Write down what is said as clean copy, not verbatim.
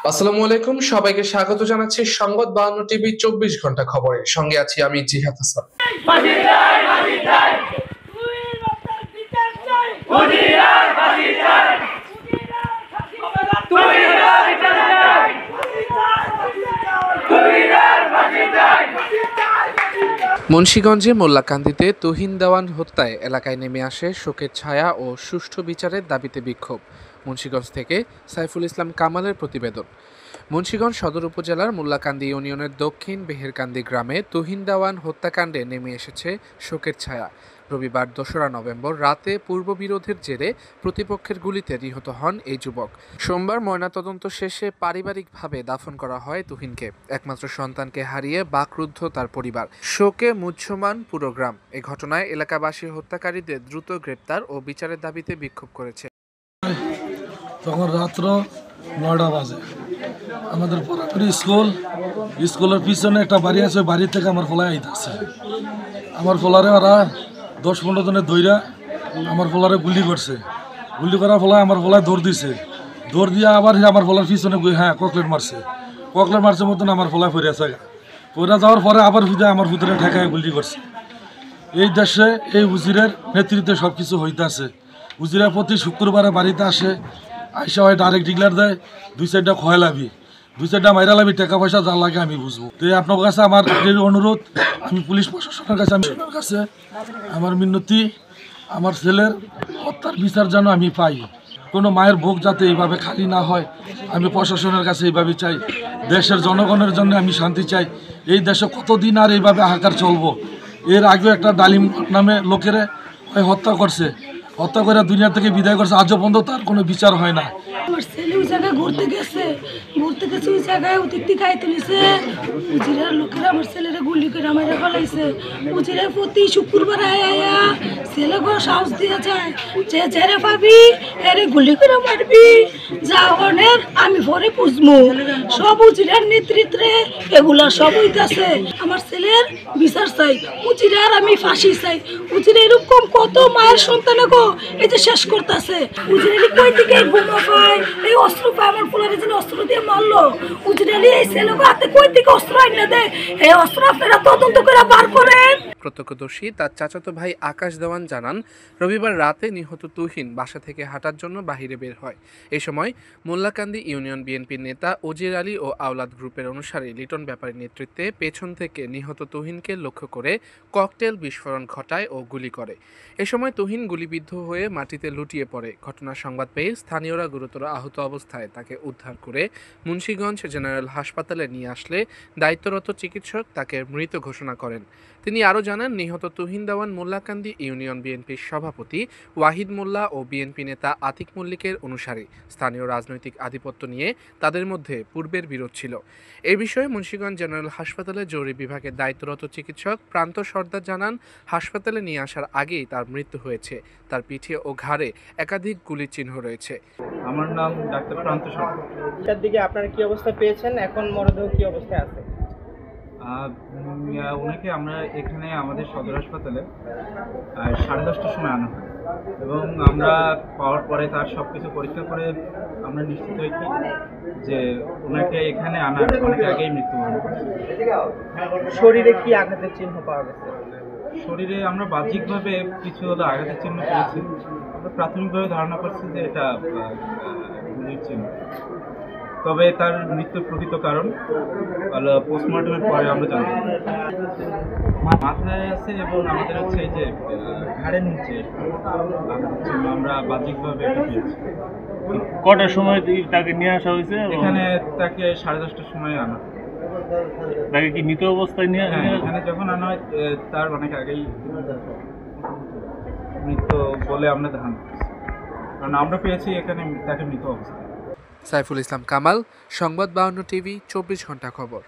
আসসালামু আলাইকুম, সবাইকে স্বাগত জানাচ্ছি সংবাদ 52 টিভি 24 ঘন্টা খবরে। সঙ্গে আছি আমি জিহাদ হাসান। মুন্সিগঞ্জে মোল্লাকান্দিতে তুহিন দেওয়ান হত্যায় এলাকায় নেমে আসে শোকের ছায়া ও সুষ্ঠু বিচারের দাবিতে বিক্ষোভ। মুন্সিগঞ্জ থেকে সাইফুল ইসলাম কামালের প্রতিবেদন। মুন্সিগঞ্জ সদর উপজেলার মোল্লাকান্দি ইউনিয়নের দক্ষিণ বেহেরকান্দি গ্রামে তুহিন দেওয়ান হত্যাকাণ্ডে নেমে এসেছে শোকের ছায়া। রবিবার ২রা নভেম্বর রাতে পূর্ববিরোধের জেরে প্রতিপক্ষের গুলিতে নিহত হন এই যুবক। সোমবার ময়নাতদন্ত শেষে পারিবারিকভাবে দাফন করা হয় তুহিনকে। একমাত্র সন্তানকে হারিয়ে বাকরুদ্ধ তার পরিবার। শোকে মুহ্যমান পুরো গ্রাম। এ ঘটনায় এলাকাবাসী হত্যাকারীদের দ্রুত গ্রেপ্তার ও বিচারের দাবিতে বিক্ষোভ করেছে। তখন রাত্র ৯টা বাজে আমাদের পুরোপুরি স্কুলের পিছনে একটা বাড়ি আছে, বাড়ি থেকে আমার ফলায় আইতেছে। আমার ফলারে ওরা ১০-১৫ জনের দইরা আমার ফলারে গুলি করছে। গুলি করার ফলায় আমার ফলায় দৌড় দিছে। দৌড় দিয়ে আবার আমার ফলার পিছনে ককলেট মারছে মতন আমার ফলায় ফিরে আছে। ফিরে যাওয়ার পরে আবার আমার ভিতরে ঠেকায় গুলি করছে। এই দেশে এই উজিরের নেতৃত্বে সব কিছু হইতেছে। উজিরা প্রতি শুক্রবারে বাড়িতে আসে, আইসা হয় ডাইরেক্ট ডিক্লার দেয় ২-৪টা খয় লাভি, ২-৪টা মাইরা লাভি, টাকা পয়সা যা লাগে আমি বুঝবো। তো আপনার কাছে আমার অনুরোধ, আমি পুলিশ প্রশাসনের কাছে আমার মিনতি, আমার ছেলের হত্যার বিচার যেন আমি পাই। কোনো মায়ের বুক যাতে এইভাবে খালি না হয়, আমি প্রশাসনের কাছে এইভাবে চাই। দেশের জনগণের জন্য আমি শান্তি চাই। এই দেশে কতদিন আর এইভাবে হাহাকার চলবো? এর আগেও একটা ডালিম নামে লোকেরা হত্যা করছে, হত্যা করে দুনিয়া থেকে বিদায় করছে, আজও পর্যন্ত তার কোনো বিচার হয় না। আমার ছেলে ওই জায়গায় ঘুরতে গেছে ওই জায়গায় অতিথি খাইতে নিছে। উজিরের লোকেরা আমার ছেলেরা গুলি করে আমারে ফেলাইছে। উজিরের প্রতি শুক্রবার আয়া ছেলে ঘর সাহস দিয়ে যায় যে ছেড়ে পাবি এরে গুলি করে মারবি, যা অনেক আমি পরে বুঝবো। সব উজিরের নেতৃত্বে এগুলা সব হইতাছে। আমার ছেলের বিচার চাই, উজিরের আমি ফাঁসি চাই। উজিরে এরকম কত মায়ের সন্তানে গো এই যে শেষ করতেছে। উজিরেলি কই থেকে বোমা পায়, এই অস্ত্র পায়, আমার পোলারে যিনি অস্ত্র দিয়ে মারলো, উজিরেলি এই ছেলে হাতে কই থেকে অস্ত্র আইনা দেয়, এই অস্ত্র আপনারা তদন্ত করে বার করেন। প্রত্যক্ষদর্শী তার চাচাতো ভাই আকাশ দেওয়ান জানান, রবিবার রাতে নিহত তুহিন বাসা থেকে হাঁটার জন্য বাহিরে বের হয়। এই সময় মোল্লাকান্দি ইউনিয়ন বিএনপির নেতা উজির আলী ও আওলাদ গ্রুপের অনুসারী লিটন ব্যাপারীর নেতৃত্বে পেছন থেকে নিহত তুহিনকে লক্ষ্য করে ককটেল বিস্ফোরণ ঘটায় ও গুলি করে। এ সময় তুহিন গুলিবিদ্ধ হয়ে মাটিতে লুটিয়ে পড়ে। ঘটনার সংবাদ পেয়ে স্থানীয়রা গুরুতর আহত অবস্থায় তাকে উদ্ধার করে মুন্সিগঞ্জ জেনারেল হাসপাতালে নিয়ে আসলে দায়িত্বরত চিকিৎসক তাকে মৃত ঘোষণা করেন। তিনি আরও জানান, নিহত তুহিন দেওয়ান মোল্লাকান্দি ইউনিয়ন বিএনপির সভাপতি ওয়াহিদ মোল্লা ও বিএনপি নেতা আতিক মল্লিকের অনুসারী। স্থানীয় রাজনৈতিক আধিপত্য নিয়ে তাদের মধ্যে পূর্বের বিরোধ ছিল। এ বিষয়ে মুন্সিগঞ্জ জেনারেল হাসপাতালে জরুরি বিভাগের দায়িত্বরত চিকিৎসক প্রান্ত সর্দার জানান, হাসপাতালে নিয়ে আসার আগেই তার মৃত্যু হয়েছে। তার পিঠে ও ঘাড়ে একাধিক গুলির চিহ্ন রয়েছে। আমার নাম ডাক্তার প্রান্ত সর্দার। এটার দিকে আপনারা কি অবস্থা পেয়েছেন, এখন মরদেহ কি অবস্থায় আছে? ওনাকে আমরা এখানে আমাদের সদর হাসপাতালে 10:30টার সময় আনা হয় এবং আমরা পাওয়ার পরে তার সব কিছু পরীক্ষা করে আমরা নিশ্চিত হয়েছি যে ওনাকে এখানে আনার অনেক আগেই মৃত্যুবরণ করেছে। শরীরে কি আঘাতের চিহ্ন পাওয়া গেছে? শরীরে আমরা বাহ্যিকভাবে কিছু হলো আঘাতের চিহ্ন পেয়েছি। আমরা প্রাথমিকভাবে ধারণা করছি যে এটা গুলির চিহ্ন, তবে তার মৃত্যুর প্রকৃত কারণ পোস্টমর্টমের পরে আমরা জানতে পারি। মাথায় আছে এবং আমাদের হচ্ছে এই যে ঘাড়ের নিচে আমরা বাহ্যিকভাবে এটা পেয়েছি। কটার সময় তাকে নিয়ে আসা হয়েছে? এখানে তাকে 10:30টার সময় আনা। তাকে কি মৃত অবস্থায় নিয়ে এখানে যখন আনা হয় তার অনেক আগেই মৃত বলে আমরা ধারণা করছি, কারণ আমরা পেয়েছি এখানে তাকে মৃত অবস্থায়। সাইফুল ইসলাম কামাল, সংবাদ 52 টিভি 24 ঘন্টা খবর।